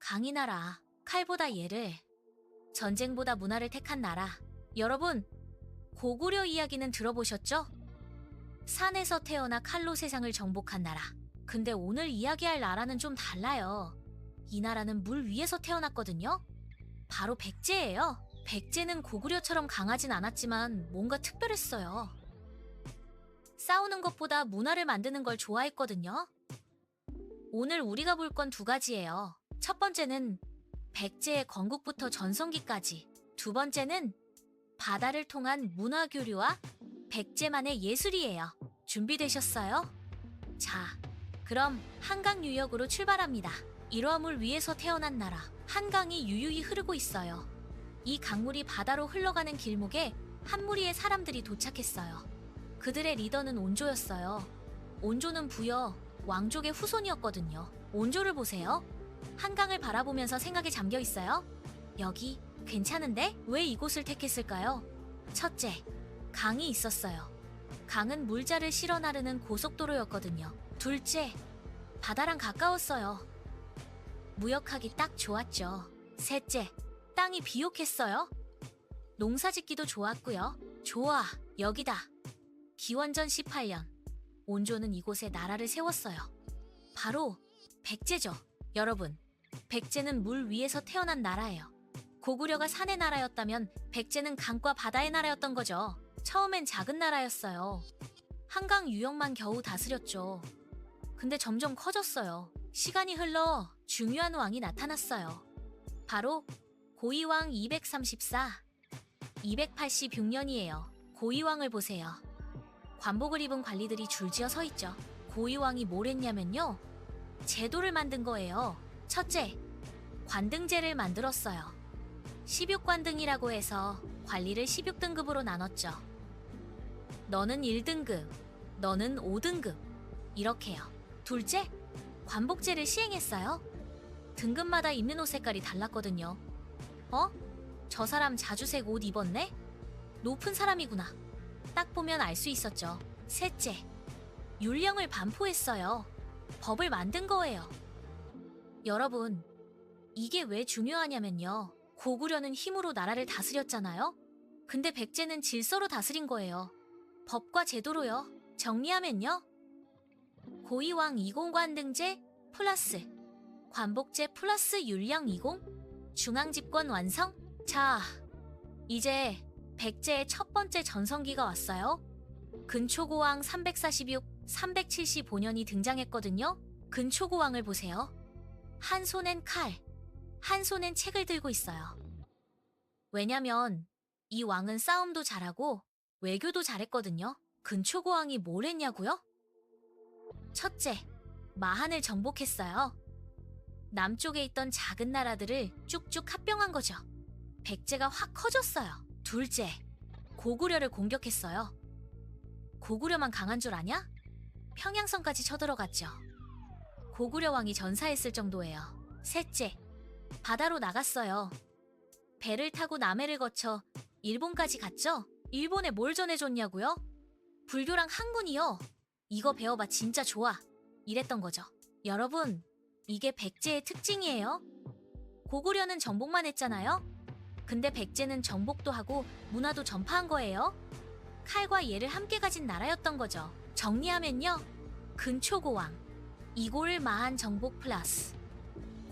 강인하라. 칼보다 예를, 전쟁보다 문화를 택한 나라. 여러분, 고구려 이야기는 들어보셨죠? 산에서 태어나 칼로 세상을 정복한 나라. 근데 오늘 이야기할 나라는 좀 달라요. 이 나라는 물 위에서 태어났거든요. 바로 백제예요. 백제는 고구려처럼 강하진 않았지만 뭔가 특별했어요. 싸우는 것보다 문화를 만드는 걸 좋아했거든요. 오늘 우리가 볼 건 두 가지예요. 첫 번째는 백제의 건국부터 전성기까지. 두 번째는 바다를 통한 문화 교류와 백제만의 예술이에요. 준비되셨어요? 자, 그럼 한강 유역으로 출발합니다. 일화물 위에서 태어난 나라. 한강이 유유히 흐르고 있어요. 이 강물이 바다로 흘러가는 길목에 한 무리의 사람들이 도착했어요. 그들의 리더는 온조였어요. 온조는 부여, 왕족의 후손이었거든요. 온조를 보세요. 한강을 바라보면서 생각에 잠겨 있어요. 여기 괜찮은데? 왜 이곳을 택했을까요? 첫째, 강이 있었어요. 강은 물자를 실어 나르는 고속도로였거든요. 둘째, 바다랑 가까웠어요. 무역하기 딱 좋았죠. 셋째, 땅이 비옥했어요. 농사짓기도 좋았고요. 좋아, 여기다. 기원전 18년, 온조는 이곳에 나라를 세웠어요. 바로 백제죠. 여러분, 백제는 물 위에서 태어난 나라예요. 고구려가 산의 나라였다면 백제는 강과 바다의 나라였던 거죠. 처음엔 작은 나라였어요. 한강 유역만 겨우 다스렸죠. 근데 점점 커졌어요. 시간이 흘러 중요한 왕이 나타났어요. 바로 고이왕 286년이에요. 고이왕을 보세요. 관복을 입은 관리들이 줄지어 서 있죠. 고이왕이 뭘 했냐면요. 제도를 만든 거예요. 첫째, 관등제를 만들었어요. 16관등이라고 해서 관리를 16등급으로 나눴죠. 너는 1등급, 너는 5등급, 이렇게요. 둘째, 관복제를 시행했어요. 등급마다 입는 옷 색깔이 달랐거든요. 저 사람 자주색 옷 입었네? 높은 사람이구나. 딱 보면 알 수 있었죠. 셋째, 율령을 반포했어요. 법을 만든 거예요. 여러분, 이게 왜 중요하냐면요. 고구려는 힘으로 나라를 다스렸잖아요. 근데 백제는 질서로 다스린 거예요. 법과 제도로요. 정리하면요. 고이왕 20관등제 플러스 관복제 플러스 율령 20 중앙집권 완성. 자, 이제 백제의 첫 번째 전성기가 왔어요. 근초고왕 375년이 등장했거든요. 근초고왕을 보세요. 한 손엔 칼, 한 손엔 책을 들고 있어요. 왜냐면 이 왕은 싸움도 잘하고 외교도 잘했거든요. 근초고왕이 뭘 했냐고요? 첫째, 마한을 정복했어요. 남쪽에 있던 작은 나라들을 쭉쭉 합병한 거죠. 백제가 확 커졌어요. 둘째, 고구려를 공격했어요. 고구려만 강한 줄 아냐? 평양성까지 쳐들어갔죠. 고구려 왕이 전사했을 정도예요. 셋째, 바다로 나갔어요. 배를 타고 남해를 거쳐 일본까지 갔죠? 일본에 뭘 전해줬냐고요? 불교랑 항문이요. 이거 배워봐 진짜 좋아. 이랬던 거죠. 여러분, 이게 백제의 특징이에요. 고구려는 정복만 했잖아요. 근데 백제는 정복도 하고 문화도 전파한 거예요. 칼과 예를 함께 가진 나라였던 거죠. 정리하면요. 근초고왕, 이고를 마한 정복 플러스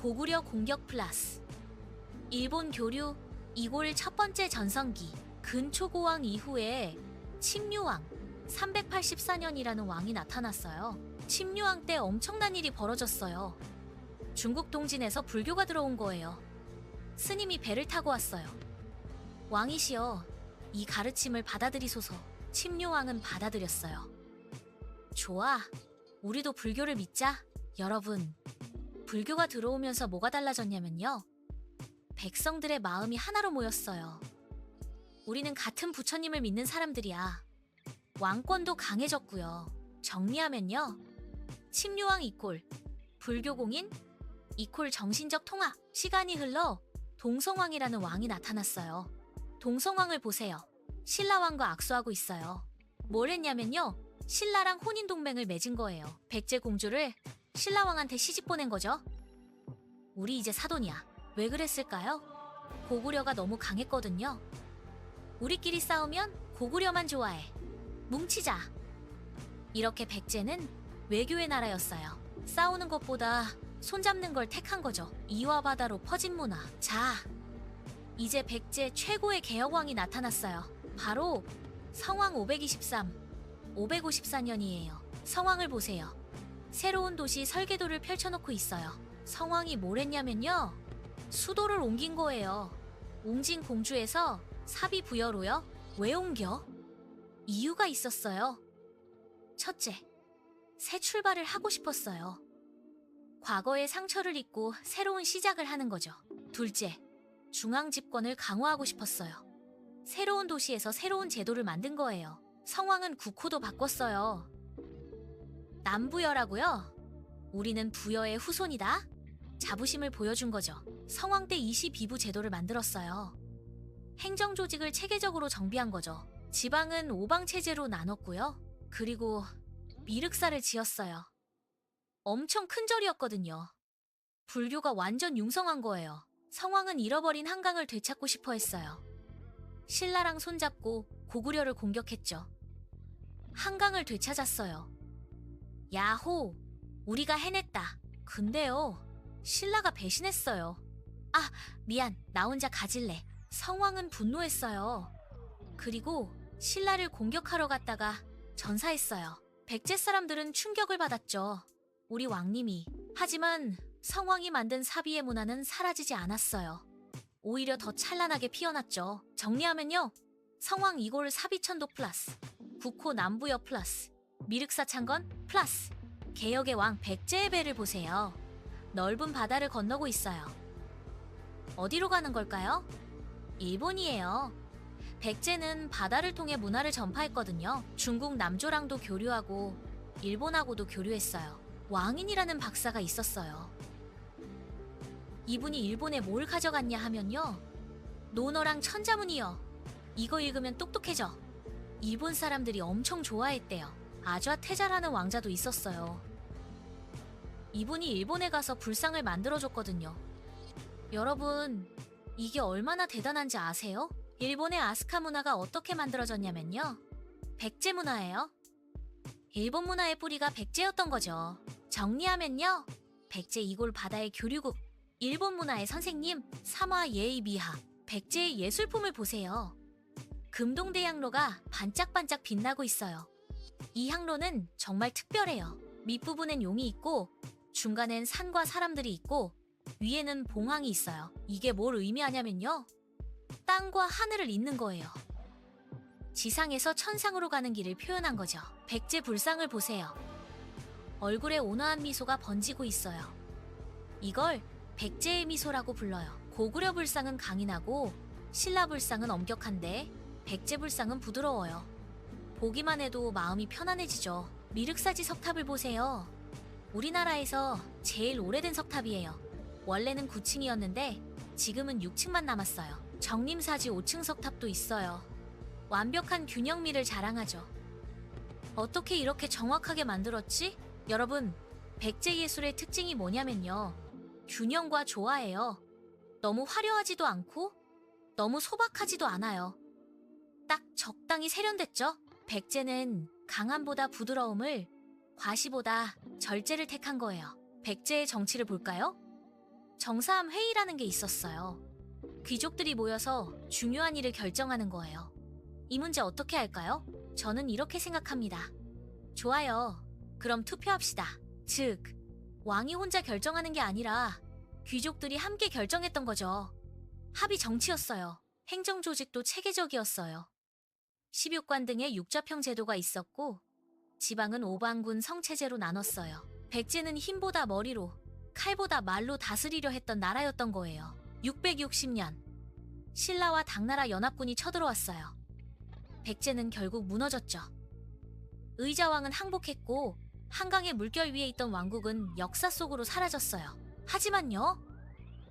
고구려 공격 플러스 일본 교류, 이고를 첫 번째 전성기. 근초고왕 이후에 침류왕 384년이라는 왕이 나타났어요. 침류왕 때 엄청난 일이 벌어졌어요. 중국 동진에서 불교가 들어온 거예요. 스님이 배를 타고 왔어요. 왕이시여, 이 가르침을 받아들이소서. 침류왕은 받아들였어요. 좋아, 우리도 불교를 믿자. 여러분, 불교가 들어오면서 뭐가 달라졌냐면요. 백성들의 마음이 하나로 모였어요. 우리는 같은 부처님을 믿는 사람들이야. 왕권도 강해졌고요. 정리하면요. 침류왕 이꼴 불교 공인 이콜 정신적 통합. 시간이 흘러 동성왕이라는 왕이 나타났어요. 동성왕을 보세요. 신라왕과 악수하고 있어요. 뭘 했냐면요. 신라랑 혼인동맹을 맺은 거예요. 백제 공주를 신라왕한테 시집 보낸 거죠. 우리 이제 사돈이야. 왜 그랬을까요? 고구려가 너무 강했거든요. 우리끼리 싸우면 고구려만 좋아해. 뭉치자. 이렇게 백제는 외교의 나라였어요. 싸우는 것보다 손잡는 걸 택한 거죠. 이와 바다로 퍼진 문화. 자, 이제 백제 최고의 개혁왕이 나타났어요. 바로 성왕 523, 554년이에요. 성왕을 보세요. 새로운 도시 설계도를 펼쳐놓고 있어요. 성왕이 뭘 했냐면요. 수도를 옮긴 거예요. 옹진 공주에서 사비 부여로요? 왜 옮겨? 이유가 있었어요. 첫째, 새 출발을 하고 싶었어요. 과거의 상처를 잊고 새로운 시작을 하는 거죠. 둘째, 중앙 집권을 강화하고 싶었어요. 새로운 도시에서 새로운 제도를 만든 거예요. 성왕은 국호도 바꿨어요. 남부여라고요? 우리는 부여의 후손이다? 자부심을 보여준 거죠. 성왕 때 22부 제도를 만들었어요. 행정 조직을 체계적으로 정비한 거죠. 지방은 5방 체제로 나눴고요. 그리고 미륵사를 지었어요. 엄청 큰 절이었거든요. 불교가 완전 융성한 거예요. 성왕은 잃어버린 한강을 되찾고 싶어 했어요. 신라랑 손잡고 고구려를 공격했죠. 한강을 되찾았어요. 야호! 우리가 해냈다. 근데요, 신라가 배신했어요. 아, 미안. 나 혼자 가질래. 성왕은 분노했어요. 그리고 신라를 공격하러 갔다가 전사했어요. 백제 사람들은 충격을 받았죠. 우리 왕님이. 하지만 성왕이 만든 사비의 문화는 사라지지 않았어요. 오히려 더 찬란하게 피어났죠. 정리하면요. 성왕 이골 사비천도 플러스, 국호 남부여 플러스, 미륵사 창건 플러스, 개혁의 왕 백제의 배를 보세요. 넓은 바다를 건너고 있어요. 어디로 가는 걸까요? 일본이에요. 백제는 바다를 통해 문화를 전파했거든요. 중국 남조랑도 교류하고 일본하고도 교류했어요. 왕인이라는 박사가 있었어요. 이분이 일본에 뭘 가져갔냐 하면요. 논어랑 천자문이요. 이거 읽으면 똑똑해져. 일본 사람들이 엄청 좋아했대요. 아좌 태자라는 왕자도 있었어요. 이분이 일본에 가서 불상을 만들어줬거든요. 여러분, 이게 얼마나 대단한지 아세요? 일본의 아스카 문화가 어떻게 만들어졌냐면요. 백제 문화예요. 일본 문화의 뿌리가 백제였던 거죠. 정리하면요. 백제 이골 바다의 교류국, 일본 문화의 선생님, 삼화 예의미하, 백제의 예술품을 보세요. 금동대 향로가 반짝반짝 빛나고 있어요. 이 향로는 정말 특별해요. 밑부분엔 용이 있고 중간엔 산과 사람들이 있고 위에는 봉황이 있어요. 이게 뭘 의미하냐면요. 땅과 하늘을 잇는 거예요. 지상에서 천상으로 가는 길을 표현한 거죠. 백제 불상을 보세요. 얼굴에 온화한 미소가 번지고 있어요. 이걸 백제의 미소라고 불러요. 고구려 불상은 강인하고 신라 불상은 엄격한데 백제 불상은 부드러워요. 보기만 해도 마음이 편안해지죠. 미륵사지 석탑을 보세요. 우리나라에서 제일 오래된 석탑이에요. 원래는 9층이었는데 지금은 6층만 남았어요. 정림사지 5층 석탑도 있어요. 완벽한 균형미를 자랑하죠. 어떻게 이렇게 정확하게 만들었지? 여러분, 백제 예술의 특징이 뭐냐면요. 균형과 조화예요. 너무 화려하지도 않고 너무 소박하지도 않아요. 딱 적당히 세련됐죠? 백제는 강함보다 부드러움을, 과시보다 절제를 택한 거예요. 백제의 정치를 볼까요? 정사함 회의라는 게 있었어요. 귀족들이 모여서 중요한 일을 결정하는 거예요. 이 문제 어떻게 할까요? 저는 이렇게 생각합니다. 좋아요. 그럼 투표합시다. 즉, 왕이 혼자 결정하는 게 아니라 귀족들이 함께 결정했던 거죠. 합의 정치였어요. 행정 조직도 체계적이었어요. 16관 등의 육좌평 제도가 있었고 지방은 오방군 성체제로 나눴어요. 백제는 힘보다 머리로, 칼보다 말로 다스리려 했던 나라였던 거예요. 660년, 신라와 당나라 연합군이 쳐들어왔어요. 백제는 결국 무너졌죠. 의자왕은 항복했고 한강의 물결 위에 있던 왕국은 역사 속으로 사라졌어요. 하지만요,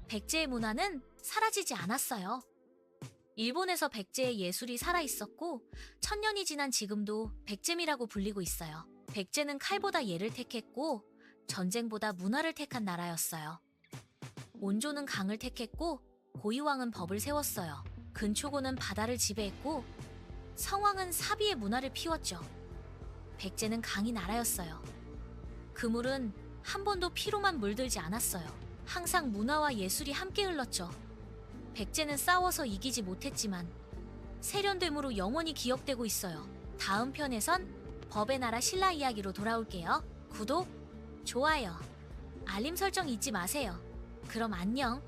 백제의 문화는 사라지지 않았어요. 일본에서 백제의 예술이 살아있었고 1000년이 지난 지금도 백제미라고 불리고 있어요. 백제는 칼보다 예를 택했고 전쟁보다 문화를 택한 나라였어요. 온조는 강을 택했고 고이왕은 법을 세웠어요. 근초고는 바다를 지배했고 성왕은 사비의 문화를 피웠죠. 백제는 강이 나라였어요. 그 물은 한 번도 피로만 물들지 않았어요. 항상 문화와 예술이 함께 흘렀죠. 백제는 싸워서 이기지 못했지만 세련됨으로 영원히 기억되고 있어요. 다음 편에선 법의 나라 신라 이야기로 돌아올게요. 구독, 좋아요, 알림 설정 잊지 마세요. 그럼 안녕.